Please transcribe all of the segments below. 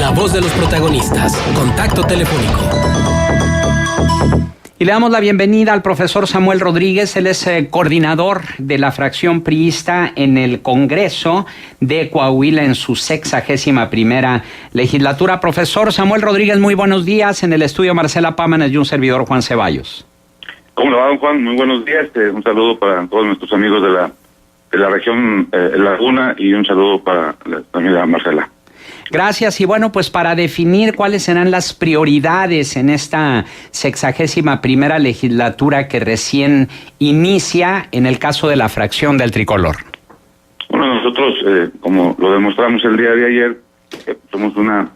La voz de los protagonistas. Contacto telefónico. Y le damos la bienvenida al profesor Samuel Rodríguez. Él es coordinador de la fracción priista en el Congreso de Coahuila en su 61ª legislatura. Profesor Samuel Rodríguez, muy buenos días. En el estudio Marcela Pámanes y un servidor Juan Ceballos. ¿Cómo le va, don Juan? Muy buenos días. Un saludo para todos nuestros amigos de la región Laguna y un saludo para la señora Marcela. Gracias. Y bueno, pues para definir cuáles serán las prioridades en esta 61ª legislatura que recién inicia en el caso de la fracción del Tricolor. Bueno, nosotros, como lo demostramos el día de ayer, somos un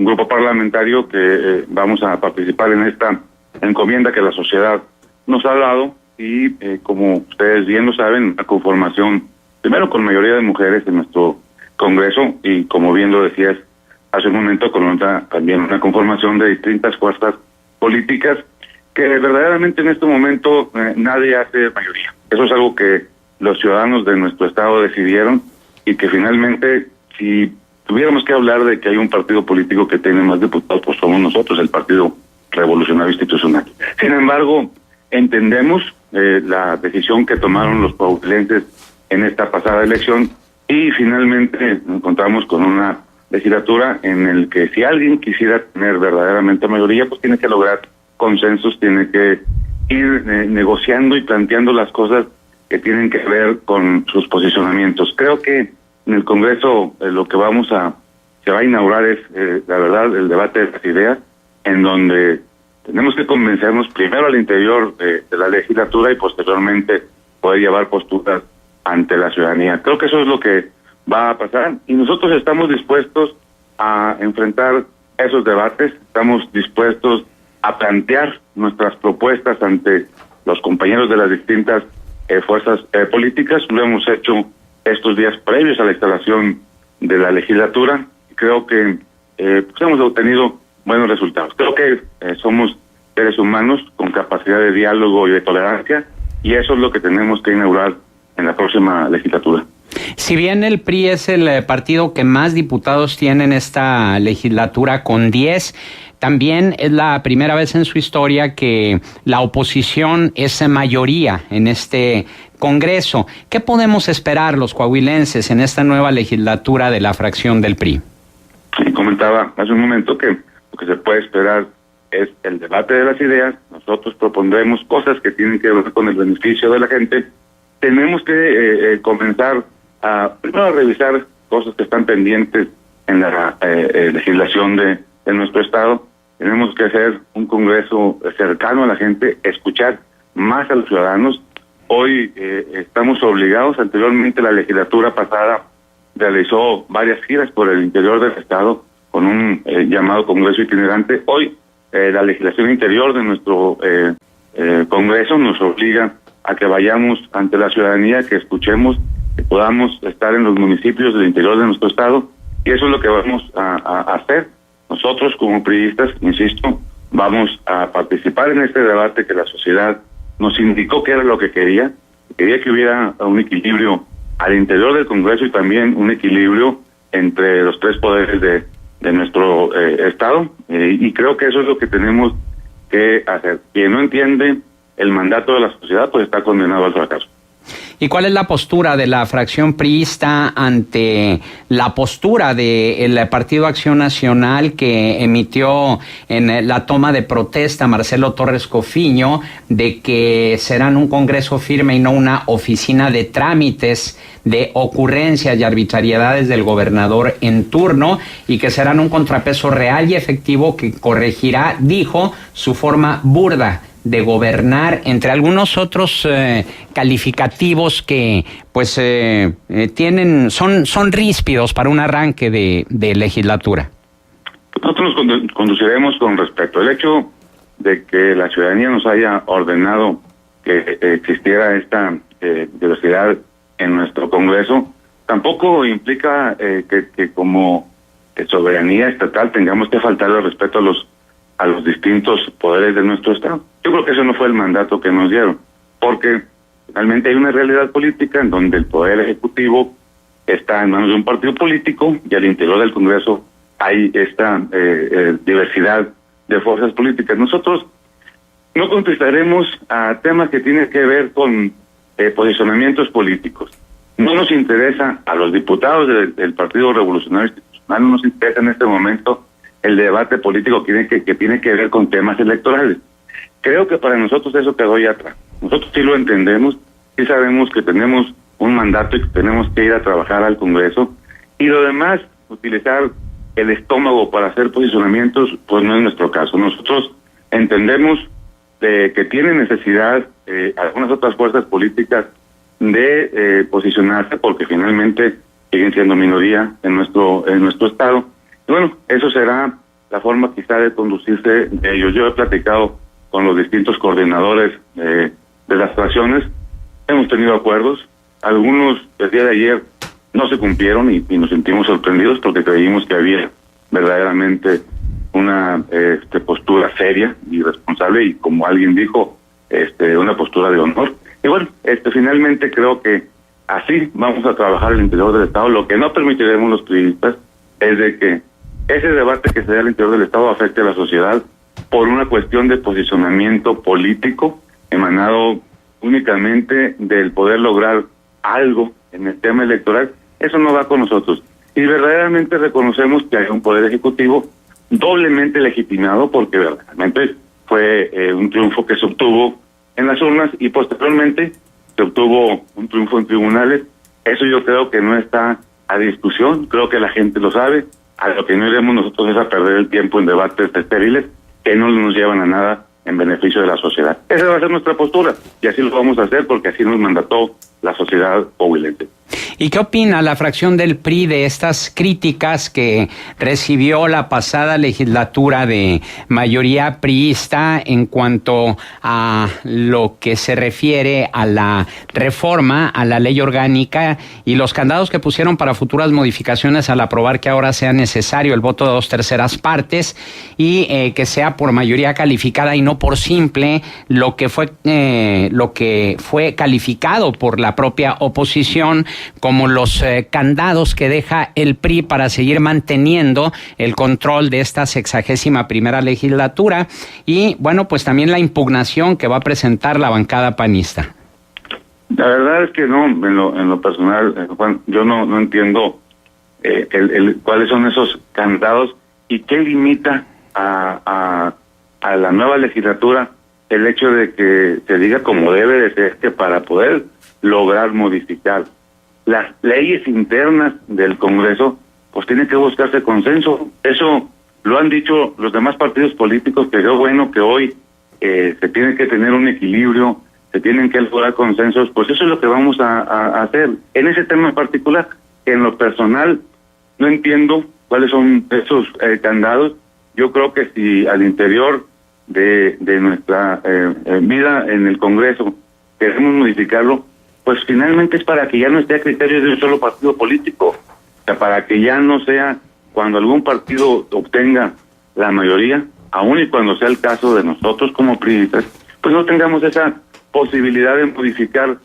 grupo parlamentario que vamos a participar en esta encomienda que la sociedad nos ha dado y, como ustedes bien lo saben, una conformación, primero con mayoría de mujeres en nuestro Congreso y, como bien lo decías hace un momento, con también una conformación de distintas fuerzas políticas que verdaderamente en este momento nadie hace mayoría. Eso es algo que los ciudadanos de nuestro estado decidieron y que finalmente, si tuviéramos que hablar de que hay un partido político que tiene más diputados, pues somos nosotros, el Partido Revolucionario Institucional. Sin embargo, entendemos la decisión que tomaron los coahuilenses en esta pasada elección y finalmente nos encontramos con una legislatura en el que si alguien quisiera tener verdaderamente mayoría, pues tiene que lograr consensos, tiene que ir negociando y planteando las cosas que tienen que ver con sus posicionamientos. Creo que en el Congreso lo que se va a inaugurar es, la verdad, el debate de las ideas, en donde tenemos que convencernos primero al interior de la legislatura y posteriormente poder llevar posturas ante la ciudadanía. Creo que eso es lo que va a pasar y nosotros estamos dispuestos a enfrentar esos debates, estamos dispuestos a plantear nuestras propuestas ante los compañeros de las distintas fuerzas políticas. Lo hemos hecho estos días previos a la instalación de la legislatura y creo que pues hemos obtenido buenos resultados. Creo que somos seres humanos con capacidad de diálogo y de tolerancia y eso es lo que tenemos que inaugurar en la próxima legislatura. Si bien el PRI es el partido que más diputados tiene en esta legislatura con 10, también es la primera vez en su historia que la oposición es mayoría en este Congreso. ¿Qué podemos esperar los coahuilenses en esta nueva legislatura de la fracción del PRI? Sí, comentaba hace un momento que lo que se puede esperar es el debate de las ideas. Nosotros propondremos cosas que tienen que ver con el beneficio de la gente. Tenemos que comenzar primero a revisar cosas que están pendientes en la legislación de nuestro estado. Tenemos que hacer un Congreso cercano a la gente, escuchar más a los ciudadanos. Hoy estamos obligados, anteriormente la legislatura pasada realizó varias giras por el interior del estado con un llamado Congreso itinerante. Hoy la legislación interior de nuestro Congreso nos obliga a que vayamos ante la ciudadanía, que escuchemos, que podamos estar en los municipios del interior de nuestro estado, y eso es lo que vamos a hacer. Nosotros como priistas, insisto, vamos a participar en este debate que la sociedad nos indicó que era lo que quería que hubiera un equilibrio al interior del Congreso y también un equilibrio entre los tres poderes de nuestro estado, y creo que eso es lo que tenemos que hacer. Quien no entiende el mandato de la sociedad, pues está condenado al fracaso. ¿Y cuál es la postura de la fracción priista ante la postura del Partido Acción Nacional que emitió en la toma de protesta Marcelo Torres Cofiño de que serán un Congreso firme y no una oficina de trámites de ocurrencias y arbitrariedades del gobernador en turno y que serán un contrapeso real y efectivo que corregirá, dijo, su forma burda de gobernar, entre algunos otros calificativos que pues son ríspidos para un arranque de legislatura? Nosotros nos conduciremos con respeto. El hecho de que la ciudadanía nos haya ordenado que existiera esta diversidad en nuestro Congreso tampoco implica que como soberanía estatal tengamos que faltarle el respeto a los distintos poderes de nuestro estado. Yo creo que ese no fue el mandato que nos dieron, porque realmente hay una realidad política en donde el poder ejecutivo está en manos de un partido político y al interior del Congreso hay esta diversidad de fuerzas políticas. Nosotros no contestaremos a temas que tienen que ver con posicionamientos políticos. No nos interesa a los diputados del Partido Revolucionario Institucional, no nos interesa en este momento el debate político que tiene que ver con temas electorales. Creo que para nosotros eso quedó ya atrás. Nosotros sí lo entendemos, sí sabemos que tenemos un mandato y que tenemos que ir a trabajar al Congreso, y lo demás, utilizar el estómago para hacer posicionamientos, pues no es nuestro caso. Nosotros entendemos que tienen necesidad algunas otras fuerzas políticas de posicionarse, porque finalmente siguen siendo minoría en nuestro estado. Y bueno, eso será la forma quizá de conducirse de ellos. Yo he platicado con los distintos coordinadores de las fracciones, hemos tenido acuerdos, algunos el día de ayer no se cumplieron y nos sentimos sorprendidos porque creímos que había verdaderamente una postura seria y responsable y, como alguien dijo, una postura de honor. Y bueno, finalmente creo que así vamos a trabajar al interior del Estado. Lo que no permitiremos los periodistas es de que ese debate que se dé al interior del Estado afecte a la sociedad por una cuestión de posicionamiento político emanado únicamente del poder lograr algo en el tema electoral. Eso no va con nosotros. Y verdaderamente reconocemos que hay un poder ejecutivo doblemente legitimado, porque verdaderamente fue un triunfo que se obtuvo en las urnas y posteriormente se obtuvo un triunfo en tribunales. Eso yo creo que no está a discusión, creo que la gente lo sabe. A lo que no iremos nosotros es a perder el tiempo en debates estériles que no nos llevan a nada en beneficio de la sociedad. Esa va a ser nuestra postura y así lo vamos a hacer porque así nos mandató la sociedad coahuilense. ¿Y qué opina la fracción del PRI de estas críticas que recibió la pasada legislatura de mayoría priista en cuanto a lo que se refiere a la reforma a la ley orgánica y los candados que pusieron para futuras modificaciones al aprobar que ahora sea necesario el voto de 2/3 partes y que sea por mayoría calificada y no por simple, lo que fue calificado por la propia oposición como los candados que deja el PRI para seguir manteniendo el control de esta 61ª legislatura y, bueno, pues también la impugnación que va a presentar la bancada panista? La verdad es que no, en lo personal, Juan, yo no entiendo cuáles son esos candados y qué limita a la nueva legislatura el hecho de que se diga como debe de ser, que para poder lograr modificar las leyes internas del Congreso, pues tiene que buscarse consenso. Eso lo han dicho los demás partidos políticos, que es bueno que hoy se tiene que tener un equilibrio, se tienen que lograr consensos, pues eso es lo que vamos a hacer. En ese tema en particular, que en lo personal no entiendo cuáles son esos candados. Yo creo que si al interior de nuestra vida en el Congreso queremos modificarlo, pues finalmente es para que ya no esté a criterio de un solo partido político, o sea, para que ya no sea cuando algún partido obtenga la mayoría, aun y cuando sea el caso de nosotros como priistas, pues no tengamos esa posibilidad de modificar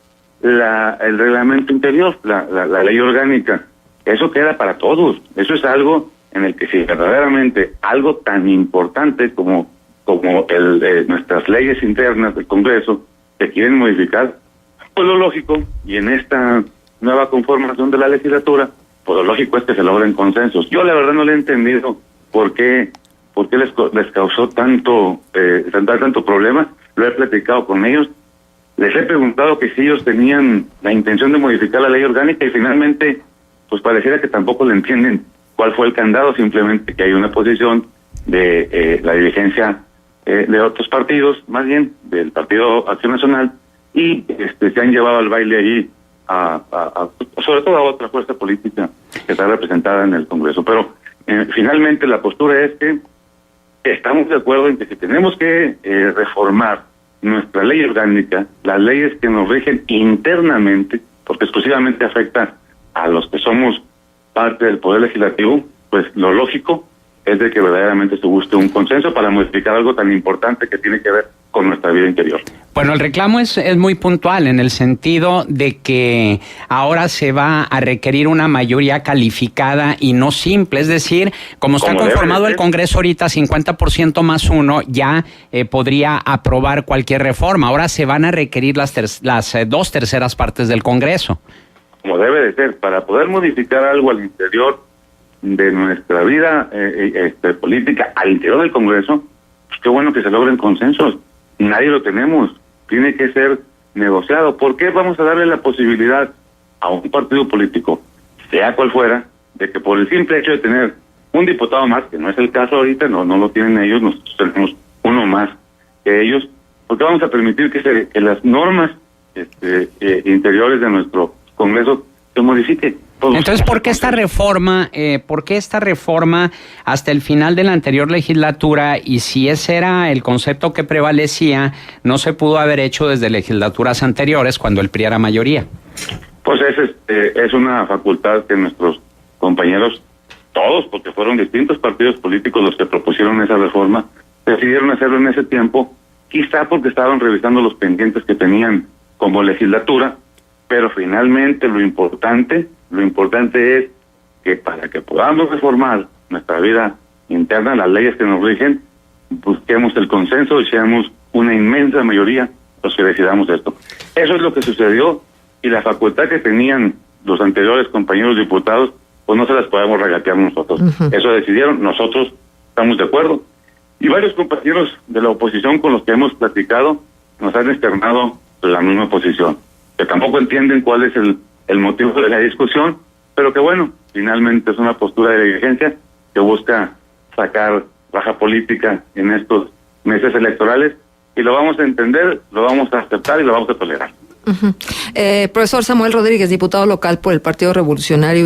el reglamento interior, la ley orgánica. Eso queda para todos, eso es algo en el que si verdaderamente algo tan importante como nuestras leyes internas del Congreso se quieren modificar, pues lo lógico, y en esta nueva conformación de la legislatura, pues lo lógico es que se logren consensos. Yo la verdad no le he entendido por qué les causó tanto problema. Lo he platicado con ellos, les he preguntado que si ellos tenían la intención de modificar la ley orgánica y finalmente pues pareciera que tampoco le entienden cuál fue el candado, simplemente que hay una posición de la dirigencia de otros partidos, más bien del Partido Acción Nacional, y se han llevado al baile ahí sobre todo a otra fuerza política que está representada en el Congreso. Pero finalmente la postura es que estamos de acuerdo en que si tenemos que reformar nuestra ley orgánica, las leyes que nos rigen internamente, porque exclusivamente afecta a los que somos parte del Poder Legislativo, pues lo lógico es de que verdaderamente se busque un consenso para modificar algo tan importante que tiene que ver con nuestra vida interior. Bueno, el reclamo es muy puntual en el sentido de que ahora se va a requerir una mayoría calificada y no simple, es decir, como está conformado el Congreso ahorita, 50% más uno, ya podría aprobar cualquier reforma. Ahora se van a requerir las 2/3 partes del Congreso. Como debe de ser, para poder modificar algo al interior de nuestra vida política, al interior del Congreso, pues qué bueno que se logren consensos. Nadie lo tenemos. Tiene que ser negociado. ¿Por qué vamos a darle la posibilidad a un partido político, sea cual fuera, de que por el simple hecho de tener un diputado más, que no es el caso ahorita, no lo tienen ellos, nosotros tenemos uno más que ellos, ¿por qué vamos a permitir que las normas interiores de nuestro Congreso se modifiquen? Entonces, ¿por qué esta reforma hasta el final de la anterior legislatura, y si ese era el concepto que prevalecía, no se pudo haber hecho desde legislaturas anteriores cuando el PRI era mayoría? Pues es una facultad que nuestros compañeros, todos, porque fueron distintos partidos políticos los que propusieron esa reforma, decidieron hacerlo en ese tiempo, quizá porque estaban revisando los pendientes que tenían como legislatura, pero finalmente lo importante es que para que podamos reformar nuestra vida interna, las leyes que nos rigen, busquemos el consenso y seamos una inmensa mayoría los que decidamos esto. Eso es lo que sucedió, y la facultad que tenían los anteriores compañeros diputados, pues no se las podemos regatear nosotros. Eso decidieron, nosotros estamos de acuerdo. Y varios compañeros de la oposición con los que hemos platicado nos han externado la misma posición, que tampoco entienden cuál es el motivo de la discusión, pero que bueno, finalmente es una postura de dirigencia que busca sacar raja política en estos meses electorales, y lo vamos a entender, lo vamos a aceptar y lo vamos a tolerar. Profesor Samuel Rodríguez, diputado local por el Partido Revolucionario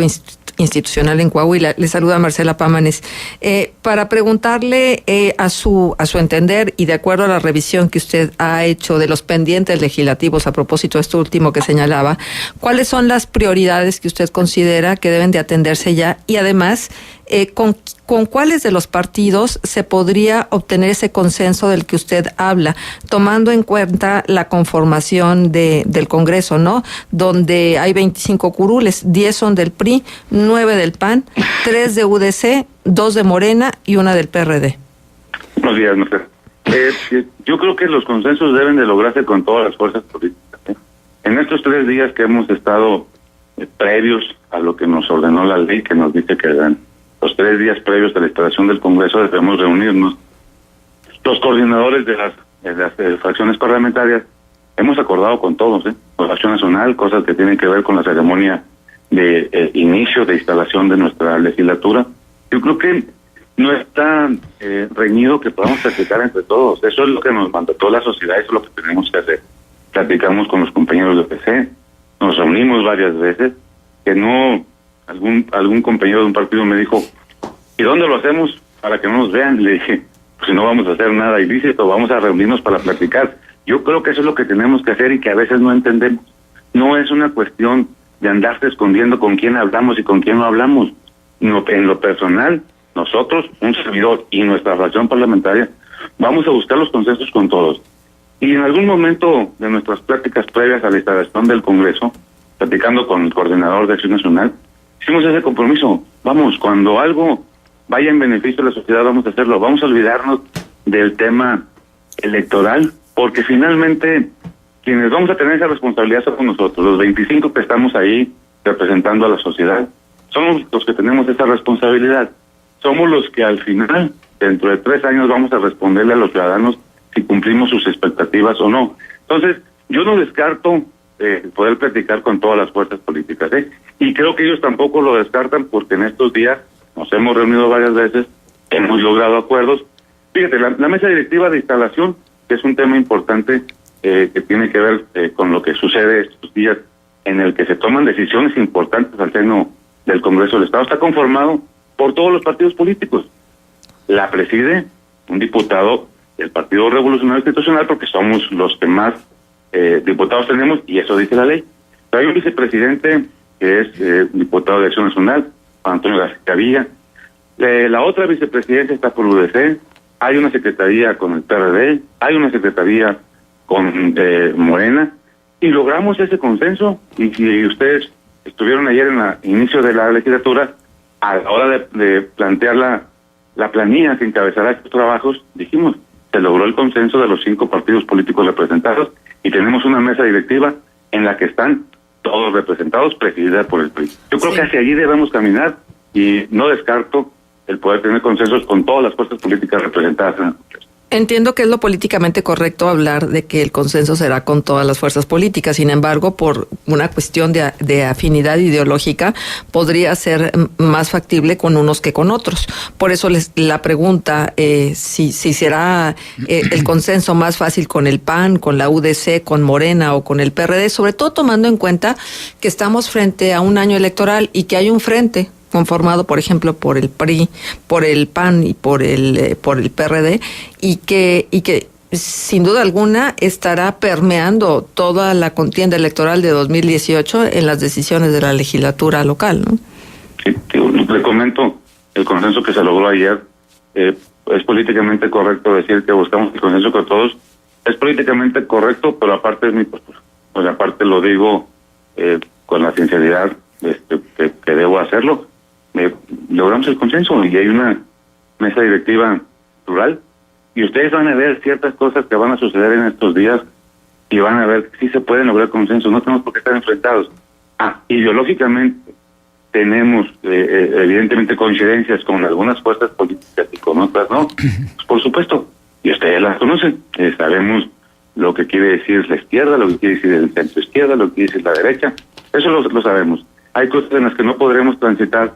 Institucional en Coahuila, le saluda Marcela Pámanes. Para preguntarle a su entender, y de acuerdo a la revisión que usted ha hecho de los pendientes legislativos a propósito de esto último que señalaba, ¿cuáles son las prioridades que usted considera que deben de atenderse ya? Y además, ¿con cuáles de los partidos se podría obtener ese consenso del que usted habla, tomando en cuenta la conformación del Congreso, ¿no? Donde hay 25 curules, 10 son del PRI, 9 del PAN, 3 de UDC, 2 de Morena y 1 del PRD. Buenos días, Marcela. Yo creo que los consensos deben de lograrse con todas las fuerzas políticas. En estos 3 días que hemos estado previos a lo que nos ordenó la ley, que nos dice que los 3 días previos de la instalación del Congreso debemos reunirnos, los coordinadores de las fracciones parlamentarias, hemos acordado con todos, con la Acción Nacional, cosas que tienen que ver con la ceremonia de inicio de instalación de nuestra legislatura. Yo creo que no está reñido que podamos platicar entre todos. Eso es lo que nos mandató la sociedad, eso es lo que tenemos que hacer. Platicamos con los compañeros de PC, nos reunimos varias veces, que no... Algún compañero de un partido me dijo, ¿y dónde lo hacemos para que no nos vean? Le dije, pues si no vamos a hacer nada ilícito, vamos a reunirnos para platicar. Yo creo que eso es lo que tenemos que hacer y que a veces no entendemos. No es una cuestión de andarse escondiendo con quién hablamos y con quién no hablamos. No, en lo personal, nosotros, un servidor y nuestra fracción parlamentaria, vamos a buscar los consensos con todos. Y en algún momento de nuestras pláticas previas a la instalación del Congreso, platicando con el coordinador de Acción Nacional, hicimos ese compromiso. Vamos, cuando algo vaya en beneficio de la sociedad, vamos a hacerlo. Vamos a olvidarnos del tema electoral, porque finalmente quienes vamos a tener esa responsabilidad somos nosotros, los 25 que estamos ahí representando a la sociedad. Somos los que tenemos esa responsabilidad. Somos los que al final, dentro de 3 años, vamos a responderle a los ciudadanos si cumplimos sus expectativas o no. Entonces, yo no descarto poder platicar con todas las fuerzas políticas, y creo que ellos tampoco lo descartan, porque en estos días nos hemos reunido varias veces, hemos logrado acuerdos. Fíjate, la mesa directiva de instalación, que es un tema importante que tiene que ver con lo que sucede estos días, en el que se toman decisiones importantes al seno del Congreso del Estado, está conformado por todos los partidos políticos. La preside un diputado del Partido Revolucionario Institucional, porque somos los que más diputados tenemos, y eso dice la ley. Pero hay un vicepresidente que es diputado de Acción Nacional, Antonio García Villa. La otra vicepresidencia está por UDC, hay una secretaría con el PRD, hay una secretaría con Morena, y logramos ese consenso. Y si ustedes estuvieron ayer en el inicio de la legislatura, a la hora de plantear la planilla que encabezará estos trabajos, dijimos, se logró el consenso de los 5 partidos políticos representados y tenemos una mesa directiva en la que están todos representados, presidida por el PRI. Yo creo que hacia allí debemos caminar y no descarto el poder tener consensos con todas las fuerzas políticas representadas en el Congreso. Entiendo que es lo políticamente correcto hablar de que el consenso será con todas las fuerzas políticas. Sin embargo, por una cuestión de afinidad ideológica, podría ser más factible con unos que con otros. Por eso la pregunta, si será el consenso más fácil con el PAN, con la UDC, con Morena o con el PRD, sobre todo tomando en cuenta que estamos frente a un año electoral y que hay un frente conformado, por ejemplo, por el PRI, por el PAN y por el PRD, y que sin duda alguna estará permeando toda la contienda electoral de 2018 en las decisiones de la legislatura local, ¿no? Sí, le comento el consenso que se logró ayer. Es políticamente correcto decir que buscamos el consenso con todos. Es políticamente correcto, pero aparte es mi postura. Pues aparte lo digo con la sinceridad que debo hacerlo. Logramos el consenso y hay una mesa directiva plural y ustedes van a ver ciertas cosas que van a suceder en estos días y van a ver si se pueden lograr consenso. No tenemos por qué estar enfrentados. Ideológicamente tenemos evidentemente coincidencias con algunas fuerzas políticas y con otras no, pues por supuesto, y ustedes las conocen. Sabemos lo que quiere decir la izquierda, lo que quiere decir el centro izquierda, lo que quiere decir la derecha. Eso lo sabemos. Hay cosas en las que no podremos transitar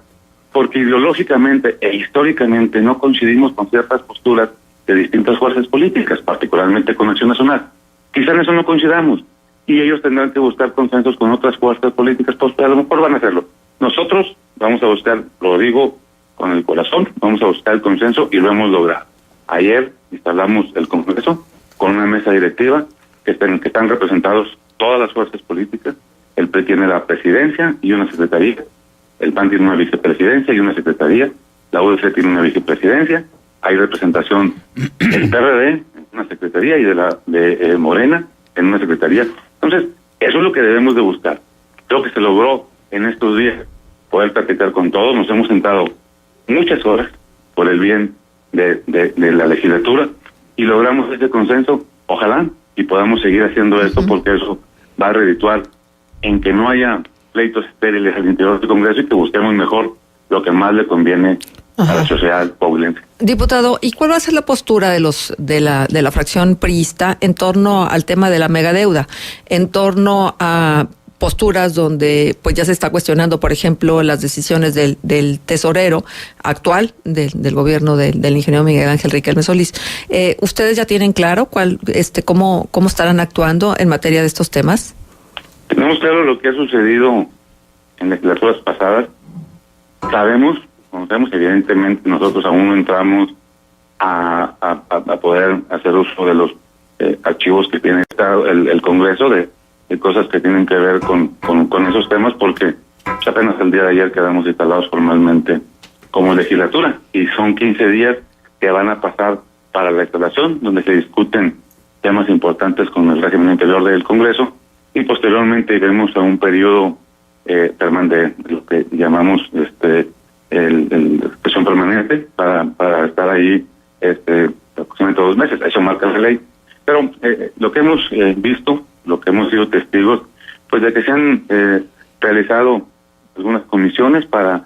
porque ideológicamente e históricamente no coincidimos con ciertas posturas de distintas fuerzas políticas, particularmente con Acción Nacional. Quizá en eso no coincidamos, y ellos tendrán que buscar consensos con otras fuerzas políticas, pues a lo mejor van a hacerlo. Nosotros vamos a buscar, lo digo con el corazón, vamos a buscar el consenso y lo hemos logrado. Ayer instalamos el Congreso con una mesa directiva que están representados todas las fuerzas políticas. El PRI tiene la presidencia y una secretaría. El PAN tiene una vicepresidencia y una secretaría, la UDC tiene una vicepresidencia, hay representación del PRD en una secretaría y de Morena en una secretaría. Entonces, eso es lo que debemos de buscar. Creo que se logró en estos días poder platicar con todos, nos hemos sentado muchas horas por el bien de la legislatura y logramos ese consenso, ojalá, y podamos seguir haciendo esto porque eso va a redituar en que no haya pleitos estériles al interior del Congreso y que busquemos mejor lo que más le conviene a la sociedad coahuilense. Diputado, ¿y cuál va a ser la postura de la fracción priista en torno al tema de la megadeuda, en torno a posturas donde pues ya se está cuestionando, por ejemplo, las decisiones del tesorero actual del gobierno del ingeniero Miguel Ángel Riquelme Solís? ¿Ustedes ya tienen claro cómo estarán actuando en materia de estos temas? Tenemos claro lo que ha sucedido en legislaturas pasadas. Conocemos, evidentemente nosotros aún no entramos a poder hacer uso de los archivos que tiene el Congreso, de cosas que tienen que ver con esos temas, porque apenas el día de ayer quedamos instalados formalmente como legislatura y son 15 días que van a pasar para la instalación, donde se discuten temas importantes con el régimen interior del Congreso. Y posteriormente iremos a un periodo permanente, lo que llamamos el expresión permanente, para estar ahí aproximadamente 2 meses. Eso marca la ley. Pero lo que hemos visto, lo que hemos sido testigos, pues de que se han realizado algunas comisiones para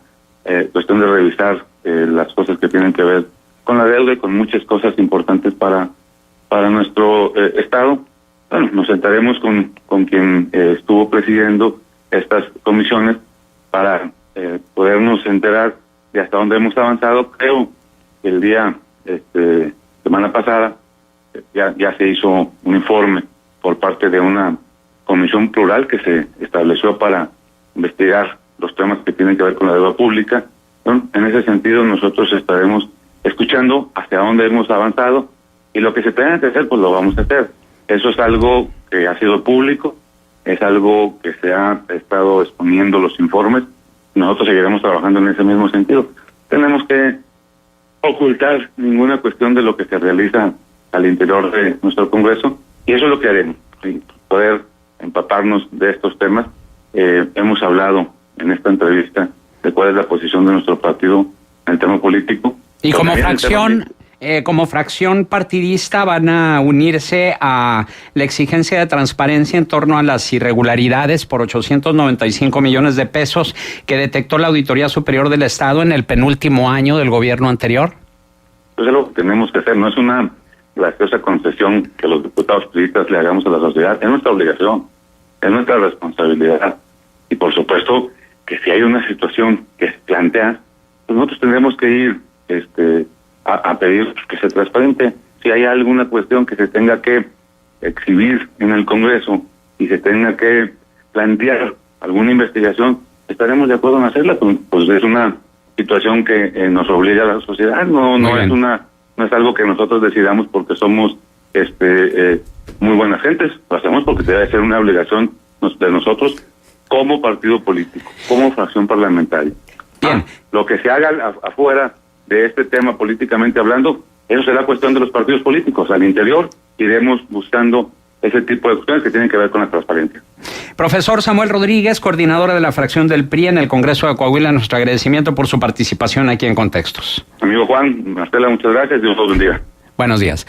cuestión de revisar las cosas que tienen que ver con la deuda y con muchas cosas importantes para nuestro Estado. Bueno, nos sentaremos con quien estuvo presidiendo estas comisiones para podernos enterar de hasta dónde hemos avanzado. Creo que el día semana pasada ya se hizo un informe por parte de una comisión plural que se estableció para investigar los temas que tienen que ver con la deuda pública. Bueno, en ese sentido nosotros estaremos escuchando hacia dónde hemos avanzado y lo que se tenga que hacer, pues lo vamos a hacer. Eso es algo que ha sido público, es algo que se ha estado exponiendo los informes. Nosotros seguiremos trabajando en ese mismo sentido. Tenemos que ocultar ninguna cuestión de lo que se realiza al interior de nuestro Congreso, y eso es lo que haremos, ¿sí? Poder empaparnos de estos temas. Hemos hablado en esta entrevista de cuál es la posición de nuestro partido en el tema político. Y como fracción partidista van a unirse a la exigencia de transparencia en torno a las irregularidades por 895 millones de pesos que detectó la Auditoría Superior del Estado en el penúltimo año del gobierno anterior. Eso es lo que tenemos que hacer, no es una graciosa concesión que los diputados periodistas le hagamos a la sociedad, es nuestra obligación, es nuestra responsabilidad. Y por supuesto que si hay una situación que se plantea, pues nosotros tendremos que ir a pedir que sea transparente. Si hay alguna cuestión que se tenga que exhibir en el Congreso y se tenga que plantear alguna investigación, estaremos de acuerdo en hacerla. Pues es una situación que nos obliga a la sociedad, no es algo que nosotros decidamos porque somos muy buenas gentes, lo hacemos porque debe ser una obligación de nosotros como partido político, como fracción parlamentaria. Bien. Lo que se haga afuera de este tema políticamente hablando, eso será cuestión de los partidos políticos. Al interior iremos buscando ese tipo de cuestiones que tienen que ver con la transparencia. Profesor Samuel Rodríguez, coordinador de la fracción del PRI en el Congreso de Coahuila, nuestro agradecimiento por su participación aquí en Contextos. Amigo Juan, Marcela, muchas gracias, Dios los bendiga. Buenos días.